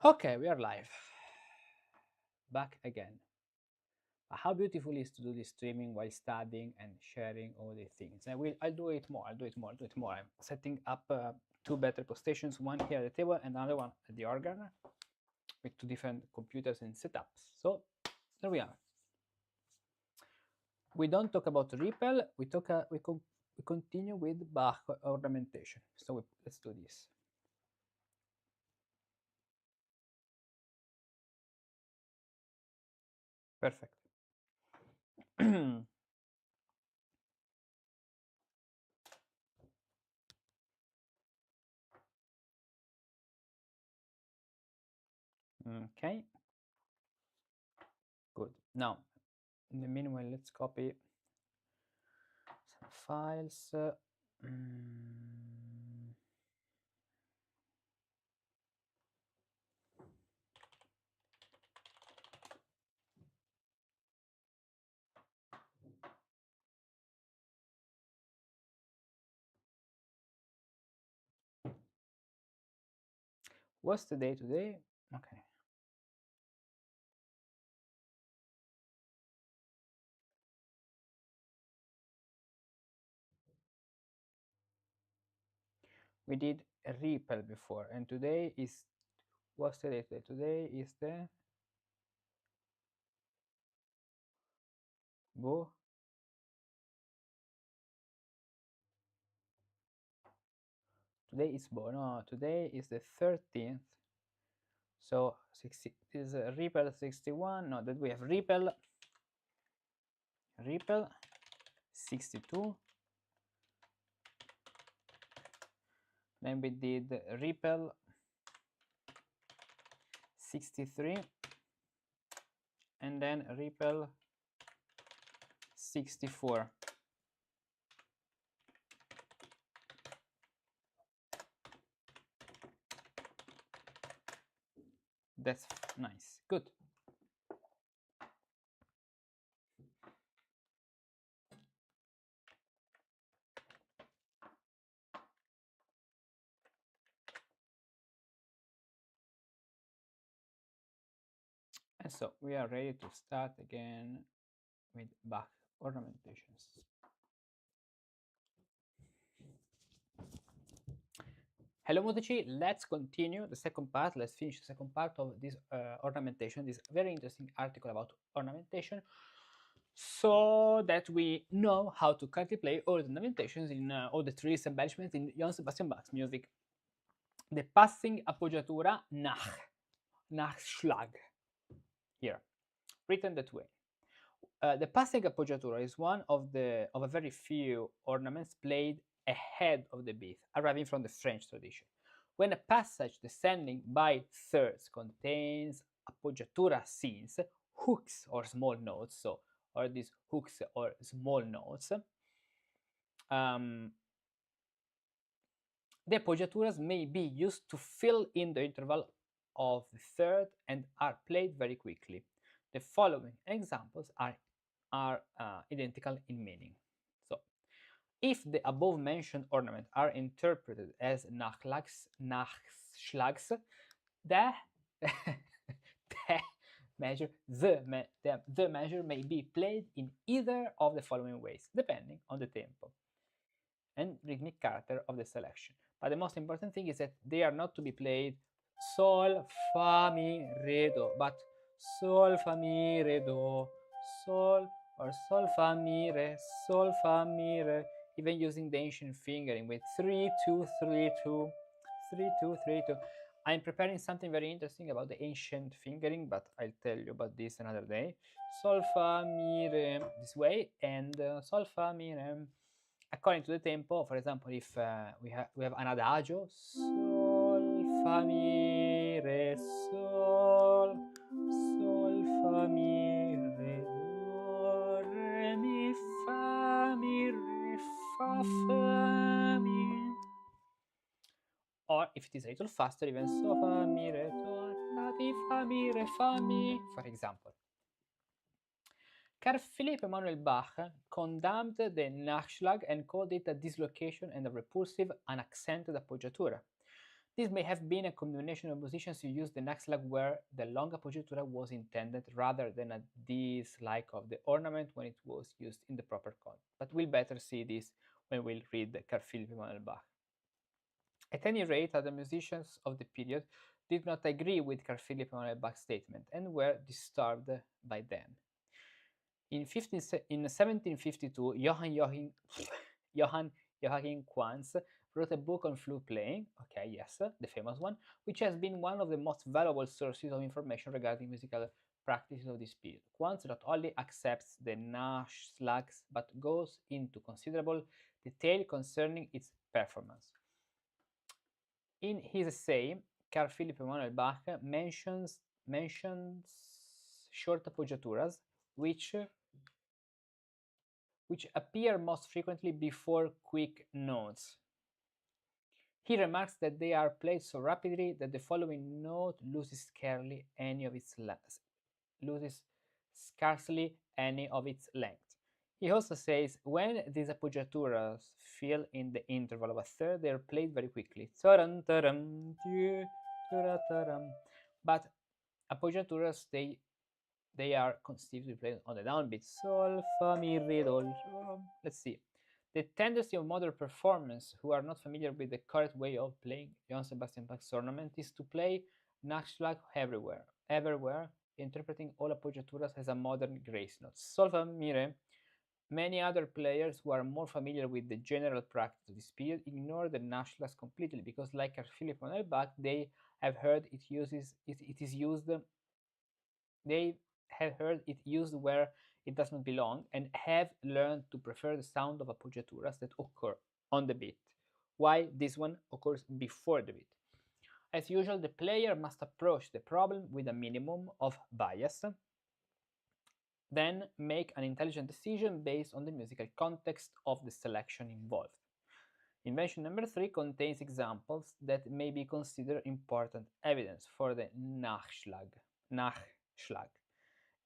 Okay, we are live. Back again. How beautiful it is to do this streaming while studying and sharing all these things. I'll do it more. I'll do it more. I'll do it more. I'm setting up two better postations, one here at the table and another one at the organ, with two different computers and setups. So there we are. We don't talk about Ripple. We continue with Bach ornamentation. So let's do this. Perfect. Okay. Good. Now, in the meanwhile, let's copy some files. What's the day today? Okay. We did a Ripple before, and today is, what's the day today? Today is the Bo. Today is Bo. No, today is the 13th. So 60 is a Ripple 61. No, that we have Ripple 62. Then we did Ripple 63, and then Ripple 64. That's nice. Good. And so we are ready to start again with Bach ornamentations. Hello Musici, let's continue the second part. Let's finish the second part of this ornamentation, this very interesting article about ornamentation, so that we know how to correctly play all the ornamentations in all the treatise embellishments in Johann Sebastian Bach's music. The passing appoggiatura Nachschlag, here, written that way. The passing appoggiatura is one of a very few ornaments played ahead of the beat, arriving from the French tradition. When a passage descending by thirds contains appoggiatura scenes, hooks or small notes, or these hooks or small notes, the appoggiaturas may be used to fill in the interval of the third and are played very quickly. The following examples are identical in meaning. So, if the above mentioned ornaments are interpreted as Nachschlags, the measure may be played in either of the following ways, depending on the tempo and rhythmic character of the selection. But the most important thing is that they are not to be played sol, fa, mi, re, do, but sol, fa, mi, re, do, sol, or sol, fa, mi, re, sol, fa, mi, re, even using the ancient fingering with 3, 2, 3, 2, 3, 2, 3, 2. I'm preparing something very interesting about the ancient fingering, but I'll tell you about this another day. Sol, fa, mi, re, this way, and sol, fa, mi, re, according to the tempo. For example, if we have an adagio, sol, fa, mi, re, sol, sol, fa, mi, re, do, re, mi, fa, mi, re, fa, mi. Or if it is a little faster, even so, fa, mi, re, do, la, ti, fa, mi, re, fa, mi, for example. Carl Philipp Emanuel Bach condemned the Nachschlag and called it a dislocation and a repulsive, unaccented appoggiatura. This may have been a combination of musicians who used the Nachschlag where the long appoggiatura was intended rather than a dislike of the ornament when it was used in the proper context. But we'll better see this when we'll read Carl Philipp Emanuel Bach. At any rate, other musicians of the period did not agree with Carl Philipp Emanuel Bach's statement and were disturbed by them. In 1752, Johann Joachim Quantz wrote a book on flute playing, okay, yes, the famous one, which has been one of the most valuable sources of information regarding musical practices of this period. Quantz not only accepts the Nachschlags, but goes into considerable detail concerning its performance. In his essay, Carl Philipp Emanuel Bach mentions short appoggiaturas, which appear most frequently before quick notes. He remarks that they are played so rapidly that the following note loses scarcely any of its length. He also says, when these appoggiaturas fill in the interval of a third, they are played very quickly. But appoggiaturas, they are constitutively played on the downbeat. Sol, fa, mi, re, do. Let's see. The tendency of modern performers who are not familiar with the correct way of playing Johann Sebastian Bach's ornament is to play Nachschlag everywhere, interpreting all appoggiaturas as a modern grace note. Sol, fa, mi, re. Many other players who are more familiar with the general practice of this period ignore the Nachschlags completely because, like Carl Philipp Emanuel Bach, they have heard it used where it does not belong and have learned to prefer the sound of appoggiaturas that occur on the beat, while this one occurs before the beat. As usual, the player must approach the problem with a minimum of bias, then make an intelligent decision based on the musical context of the selection involved. Invention number 3 contains examples that may be considered important evidence for the Nachschlag.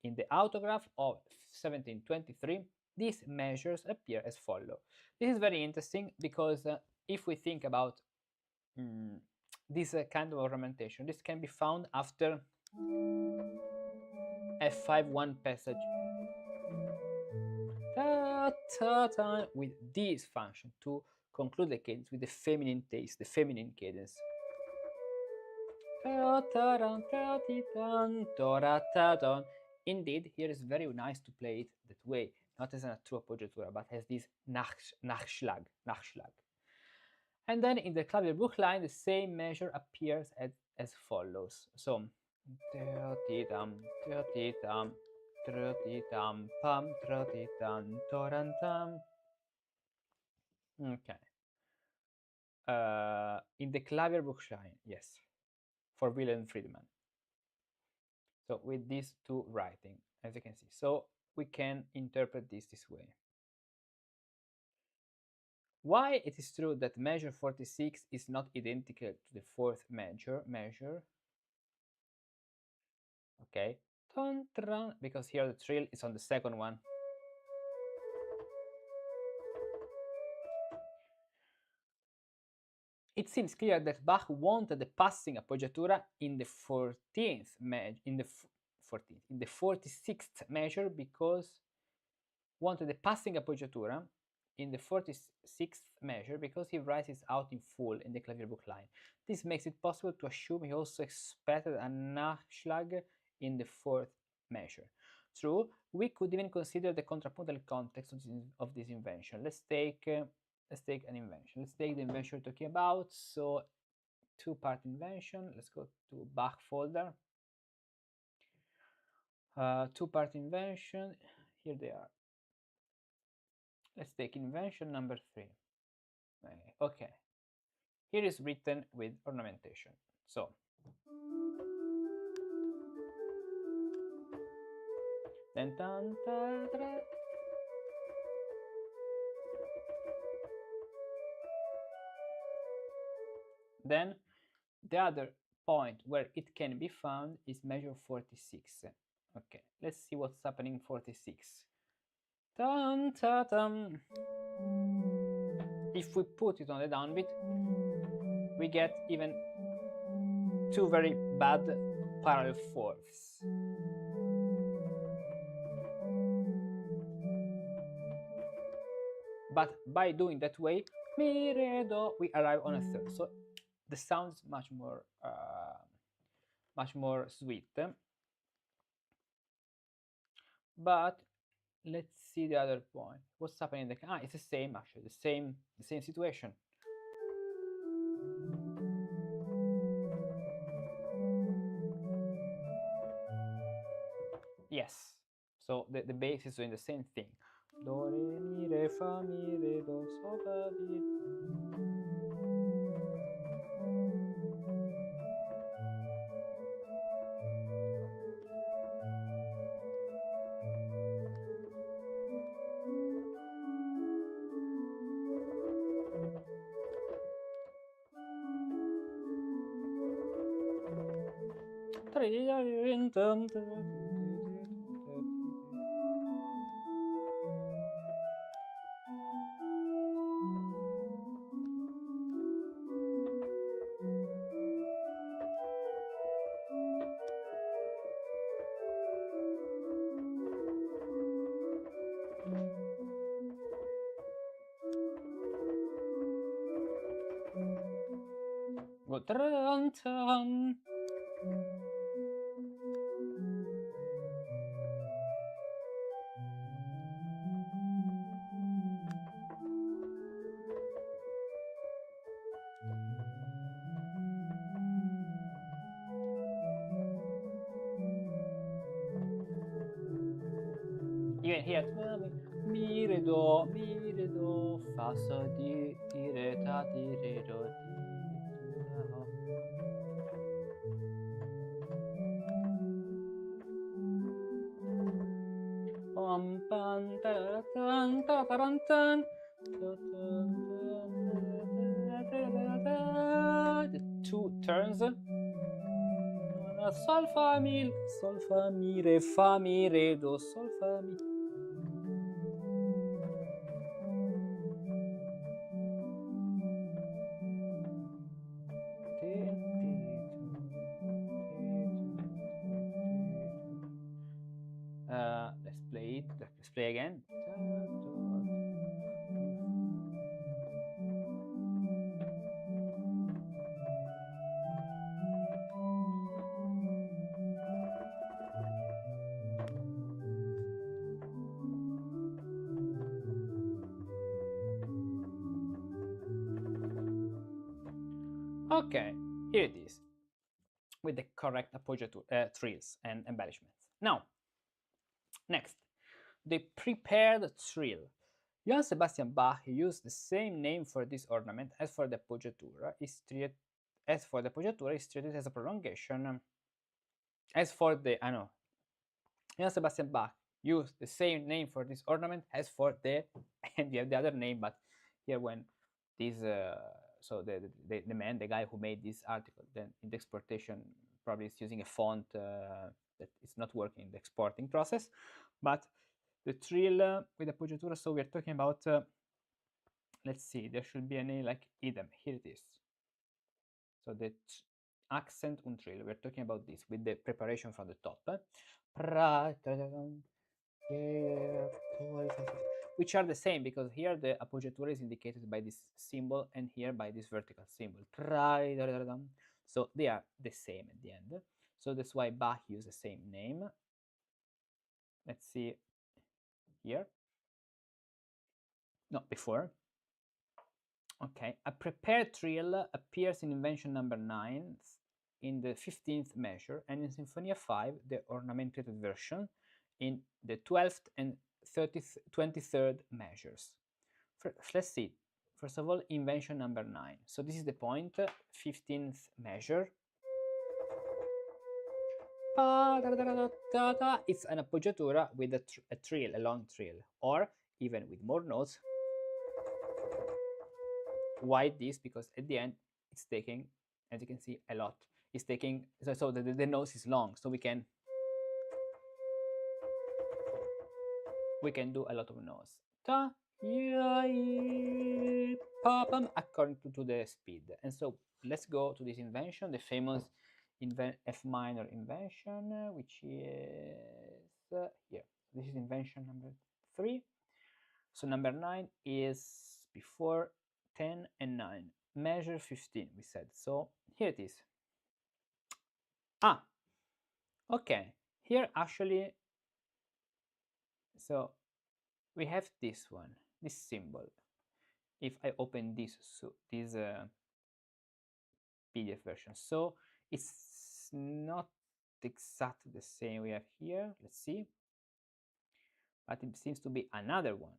In the autograph of 1723, these measures appear as follow. This is very interesting because if we think about this kind of ornamentation, this can be found after F5-1 passage with this function to conclude the cadence with the feminine taste, the feminine cadence. Indeed, here is very nice to play it that way, not as a true appoggiatura, but as this Nachschlag. And then in the Klavierbuch line, the same measure appears as follows. So, okay. In the Klavierbuch line, yes, for Wilhelm Friedman. So with these two writing, as you can see. So we can interpret this way. Why it is true that measure 46 is not identical to the fourth measure, okay, because here the trill is on the second one. It seems clear that Bach wanted the passing appoggiatura in the 46th measure because wanted the passing appoggiatura in the 46th measure because he writes it out in full in the Klavierbuch line. This makes it possible to assume he also expected a Nachschlag in the fourth measure. True, we could even consider the contrapuntal context of this invention. Let's take an invention. Let's take the invention we're talking about. So, two-part invention. Let's go to Bach folder. Two-part invention. Here they are. Let's take invention number 3. Okay. Here is written with ornamentation. So, then the other point where it can be found is measure 46. Okay, let's see what's happening in 46. If we put it on the downbeat, we get even two very bad parallel fourths. But by doing that way, mi, re, do, we arrive on a third. So the sound's much more sweet. But let's see the other point. What's happening in the it's the same actually, the same situation. Yes. So the bass is doing the same thing. Do, re, mi, re, fa, mi, re, do, sol, fa, mi. Go, dun, dun. Even here, mi, re, do, fa, sol, di, re, ta, di, re, do, di, do. The two turns. Sol, fa, mi, re, fa, mi, re, do, sol, fa, mi. Let's play it. Let's play again. Okay, here it is, with the correct appoggiatura, trills and embellishments. Now, next, the prepared trill. Johann Sebastian Bach used the same name for this ornament as for the appoggiatura. Is treated as a prolongation. As for the Johann Sebastian Bach used the same name for this ornament as for the and you have the other name, but here when this so the man, the guy who made this article, then in the exportation probably is using a font that is not working in the exporting process. But the trill with appoggiatura, so we're talking about let's see, there should be a name like idem. Here it is. So the accent und trill, we're talking about this with the preparation from the top, which are the same, because here the appoggiatura is indicated by this symbol and here by this vertical symbol. So they are the same at the end. So that's why Bach used the same name. Let's see here. No, before. Okay, a prepared trill appears in invention number 9 in the 15th measure, and in Sinfonia 5, the ornamented version, in the 12th and 23rd measures. Let's see. First of all, invention number 9. So this is the point, 15th measure. It's an appoggiatura with a trill, a long trill, or even with more notes. Why this? Because at the end it's taking, as you can see, a lot. It's taking, so the nose is long, so we can do a lot of notes. According to the speed. And so let's go to this invention, the famous F minor invention, which is here. This is invention number 3. So number 9 is before 10 and 9. Measure 15, we said. So here it is. Ah, okay. Here actually, so we have this one, this symbol. If I open this, so this PDF version, so it's not exactly the same we have here. Let's see, but it seems to be another one.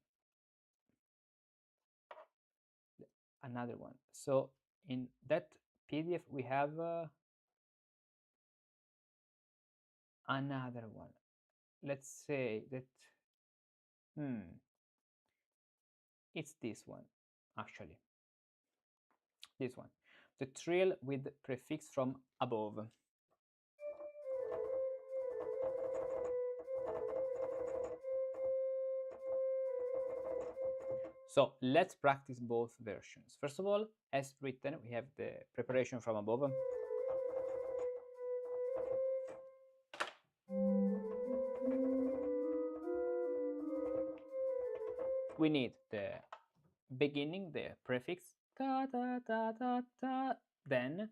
Another one. So in that PDF we have another one. Let's say that it's this one actually. This one, the trill with prefix from above. So let's practice both versions. First of all, as written, we have the preparation from above. We need the beginning, the prefix, ta ta ta ta ta, then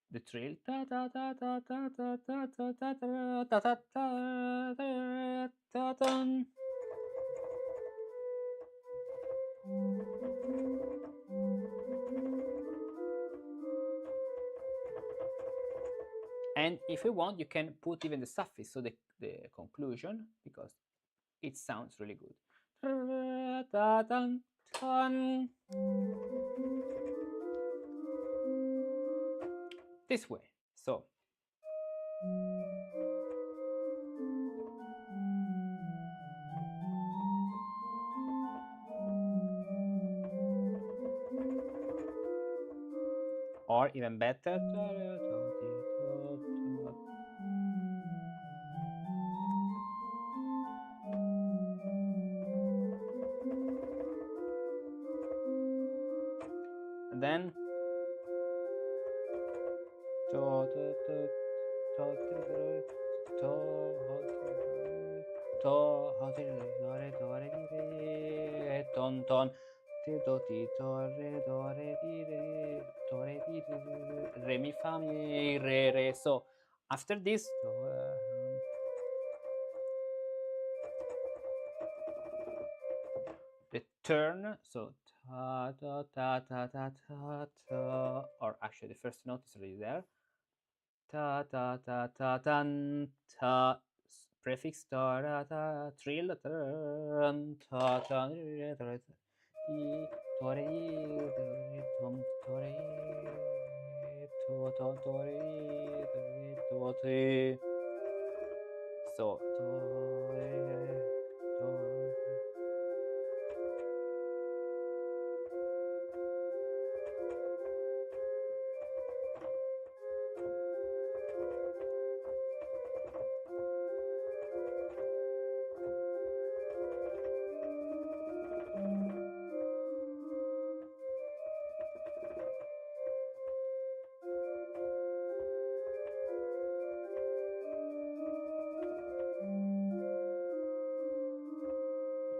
the trill, ta ta ta ta ta ta ta ta ta ta ta ta ta ta. And if you want, you can put even the suffix, so the conclusion, because it sounds really good. This way. So or even better, and then ton ton do ti do re do re di re do re di re mi fa mi re re. So after this the turn, so ta ta ta ta ta ta ta, or actually the first note is already there, ta ta ta ta tan ta, prefix ta ta ta, trill ta ta ta so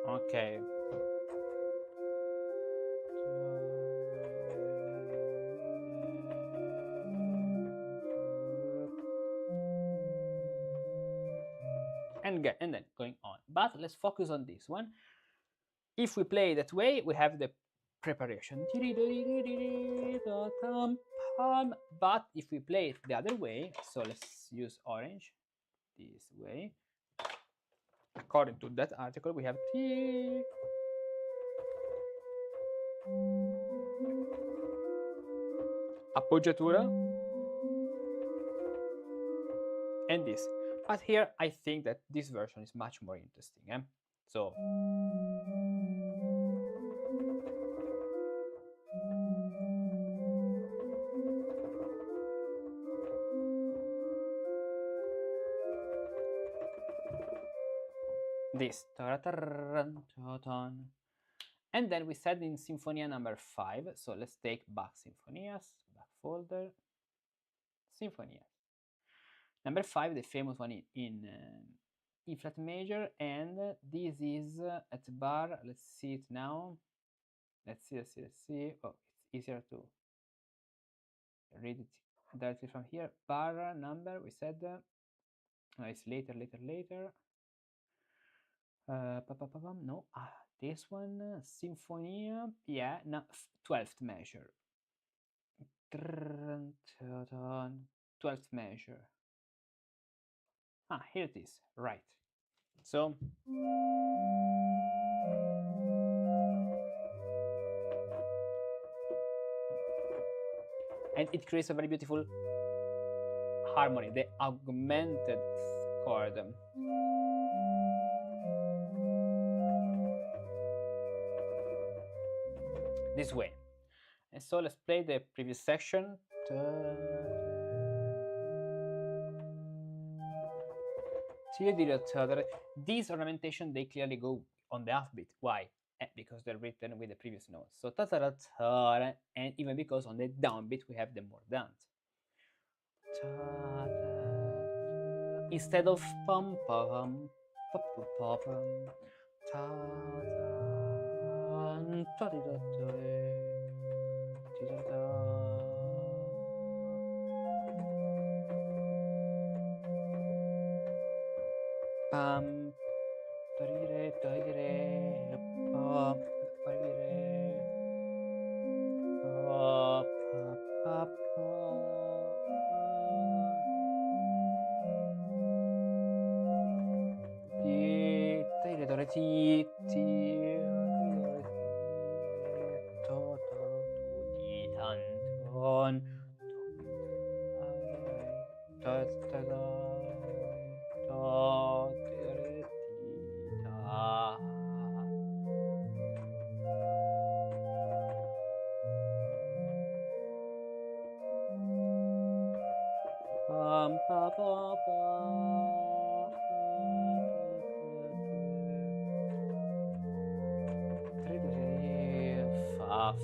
okay. And then going on. But let's focus on this one. If we play that way, we have the preparation. But if we play it the other way, so let's use orange, this way. According to that article, we have appoggiatura and this. But here I think that this version is much more interesting. So this. And then we said in Sinfonia number 5. So let's take Bach Sinfonias, Bach folder, Sinfonias. Number 5, the famous one in E flat major, and this is at bar. Let's see it now. Let's see. Oh, it's easier to read it directly from here. Bar number, we said, it's later. No, this one, Sinfonia, yeah, no, 12th measure. 12th measure. Here it is, right. So, and it creates a very beautiful harmony, the augmented chord. This way. And so let's play the previous section. These ornamentation, they clearly go on the half beat. Why? Because they're written with the previous notes. So and even because on the downbeat we have them more dance. Instead of pum pum pum pum pam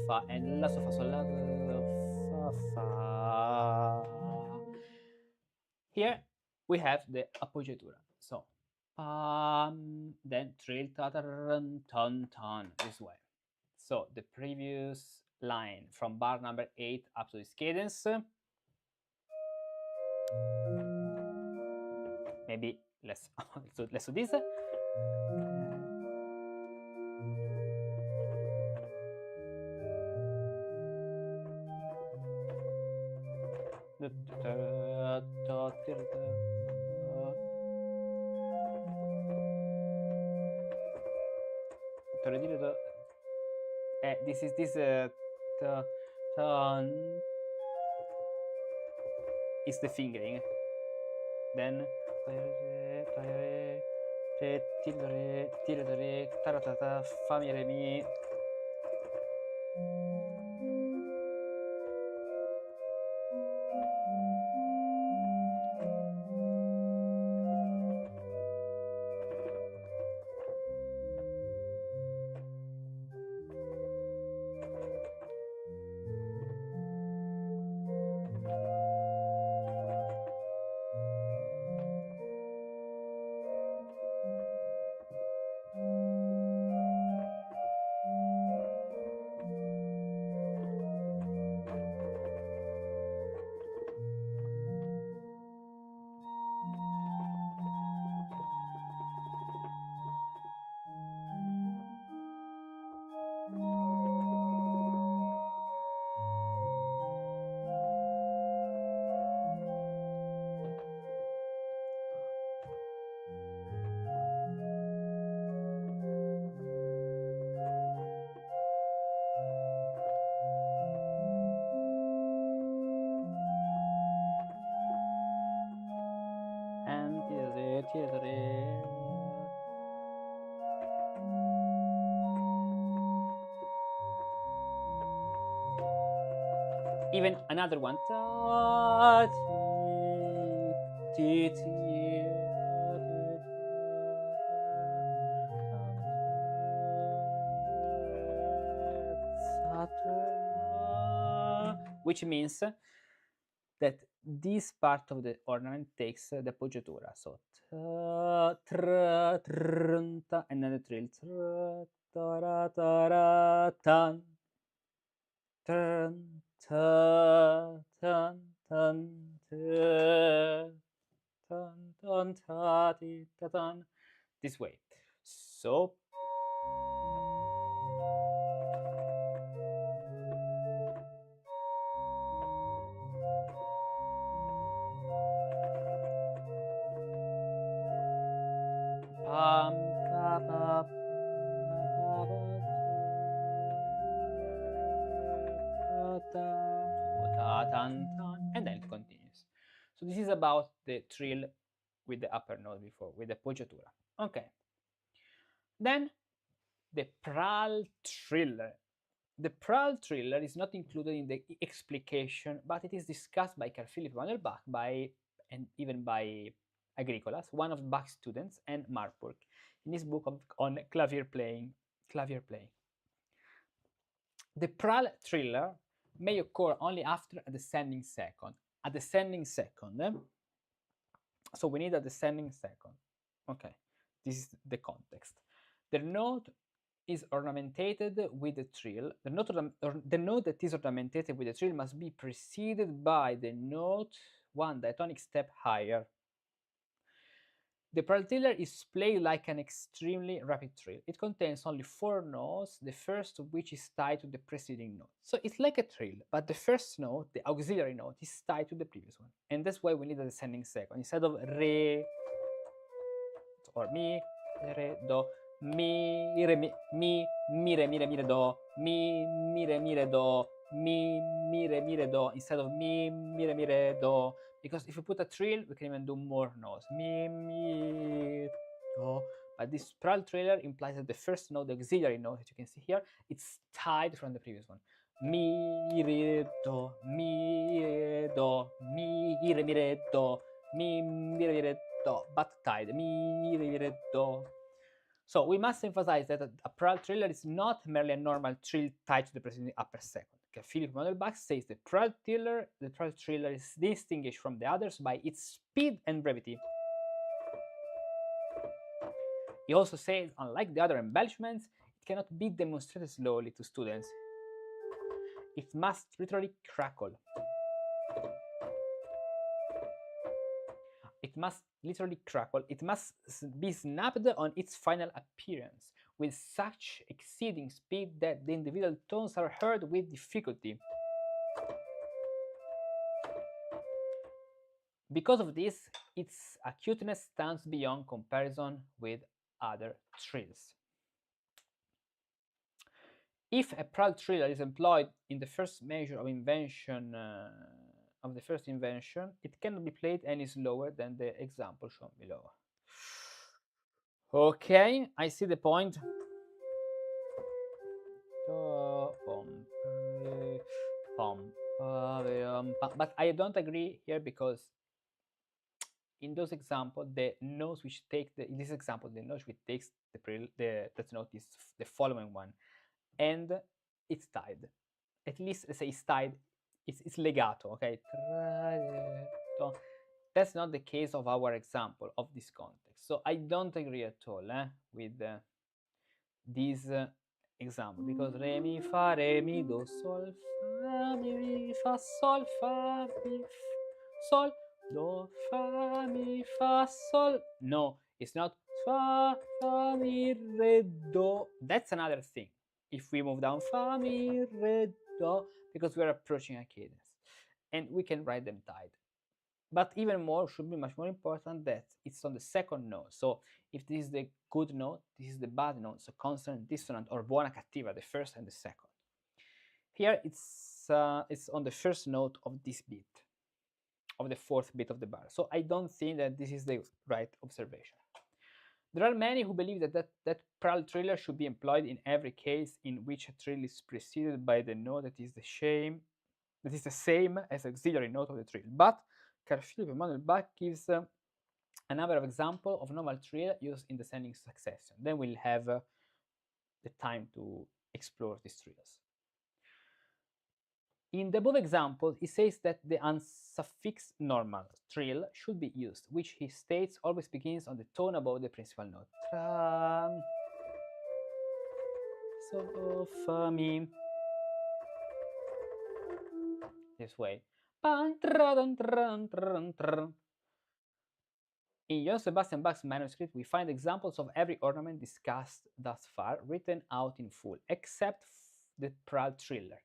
fa and la, so, fa, sol, la, fa. Here we have the appoggiatura. So then trill, ton, this way. So the previous line from bar number 8 up to this cadence. Maybe let's do this. This is this is the fingering. Then fa mi re mi. Even another one. Which means that this part of the ornament takes the appoggiatura, so and then the trill, tan, tan, tan, tan, tan, tan, tan, tan, this way. So and then it continues. So this is about the trill with the upper note before, with the appoggiatura. Okay. Then the pral triller. The pral triller is not included in the explication, but it is discussed by Carl Philipp Emanuel Bach and even by Agricolas, one of Bach's students, and Marburg, in his book on clavier playing. The pral triller may occur only after a descending second. A descending second. So we need a descending second. Okay, this is the context. The note is ornamented with the trill. The note that is ornamented with the trill must be preceded by the note one diatonic step higher. The pral triller is played like an extremely rapid trill. It contains only 4 notes, the first of which is tied to the preceding note. So it's like a trill, but the first note, the auxiliary note, is tied to the previous one. And that's why we need a descending second. Instead of re or mi, re, do, mi, re, mi, re, re, do, mi, re, do, mi, re, do, instead of mi, re, do. Because if you put a trill, we can even do more notes. Mi, do. But this pral trailer implies that the first note, the auxiliary note that you can see here, it's tied from the previous one. Mi, re, do, mi, re, do, mi, re, do, mi, re, do, but tied. Mi, re, do. So we must emphasize that a pral trailer is not merely a normal trill tied to the preceding upper second. Okay, Philipp Emanuel Bach says the pral trailer is distinguished from the others by its speed and brevity. He also says, unlike the other embellishments, it cannot be demonstrated slowly to students. It must literally crackle. It must literally crackle. It must be snapped on its final appearance with such exceeding speed that the individual tones are heard with difficulty. Because of this, its acuteness stands beyond comparison with other trills. If a pral triller is employed in the first measure of invention it cannot be played any slower than the example shown below. Okay, I see the point. But I don't agree here because in those examples, the notes which take in this example, the note which takes that note is the following one, and it's tied. At least let's say it's tied. It's legato. Okay. That's not the case of our example of this context. So I don't agree at all with this example because re mi do sol fa mi fa sol fa mi sol do fa mi fa sol. No, it's not fa mi re do. That's another thing. If we move down fa mi re do, because we're approaching a cadence, and we can write them tied. But even more, should be much more important that it's on the second note. So if this is the good note, this is the bad note, so consonant, dissonant, or buona cattiva, the first and the second. Here it's on the first note of this beat, of the fourth beat of the bar. So I don't think that this is the right observation. There are many who believe that pral triller should be employed in every case in which a trill is preceded by the note that is the same as the auxiliary note of the trill. But Carl Philipp Emanuel Bach gives a number of examples of normal trill used in descending succession. Then we'll have the time to explore these trills. In the above example, he says that the unsuffixed normal trill should be used, which he states always begins on the tone above the principal note. Tra, so, fa, mi. This way. In Johann Sebastian Bach's manuscript, we find examples of every ornament discussed thus far written out in full, except the Prad Triller.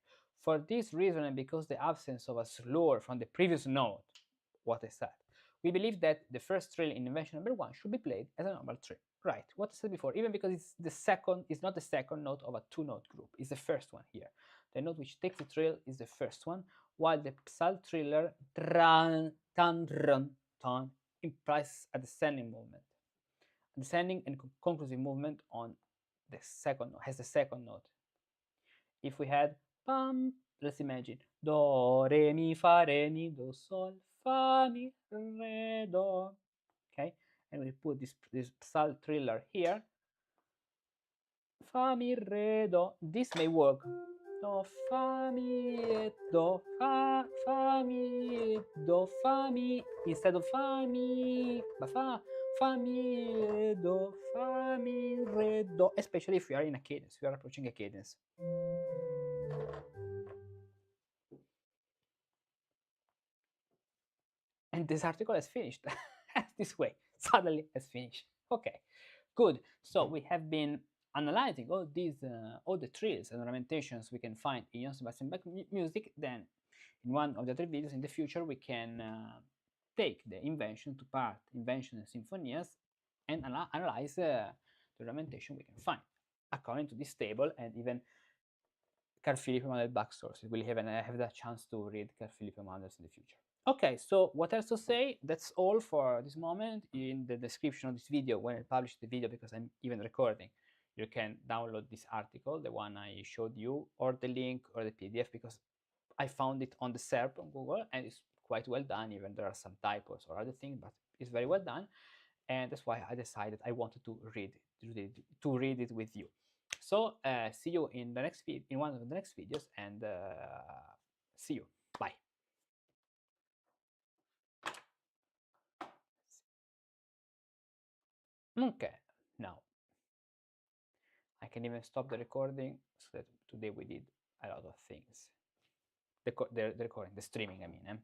For this reason, and because the absence of a slur from the previous note, what I said, we believe that the first trill in invention number 1 should be played as a normal trill. Right, what I said before, even because it's the second, it's not the second note of a two-note group, it's the first one here. The note which takes the trill is the first one, while the psalm triller implies a descending movement. A descending and conclusive movement on the second note, has the second note. If we had pam, let's imagine do, re, mi, fa, re, mi, do, sol, fa, mi, re, do. Okay, and we put this psalm triller here. Fa, mi, re, do. This may work. Do, fa, mi, do, fa, mi, do, fa, mi, instead of fa, mi, but fa, mi, do, fa, mi, re, do, especially if we are in a cadence, we are approaching a cadence. And this article has finished this way, suddenly has finished. Okay, good. So we have been analyzing all these, all the trills and ornamentations we can find in Johann Sebastian Bach music. Then in one of the other videos in the future, we can take the invention to part, invention and symphonias, and analyze the ornamentation we can find according to this table, and even Carl Philipp Emanuel Bach sources. We'll have the chance to read Carl Philipp Emanuel in the future. Okay, so what else to say? That's all for this moment. In the description of this video, when I publish the video, because I'm even recording, you can download this article, the one I showed you, or the link or the PDF, because I found it on the SERP on Google, and it's quite well done. Even there are some typos or other things, but it's very well done, and that's why I decided I wanted to read it with you. So see you in the next in one of the next videos, and see you. Bye. Okay, now I can even stop the recording, so that today we did a lot of things. The recording, the streaming, I mean.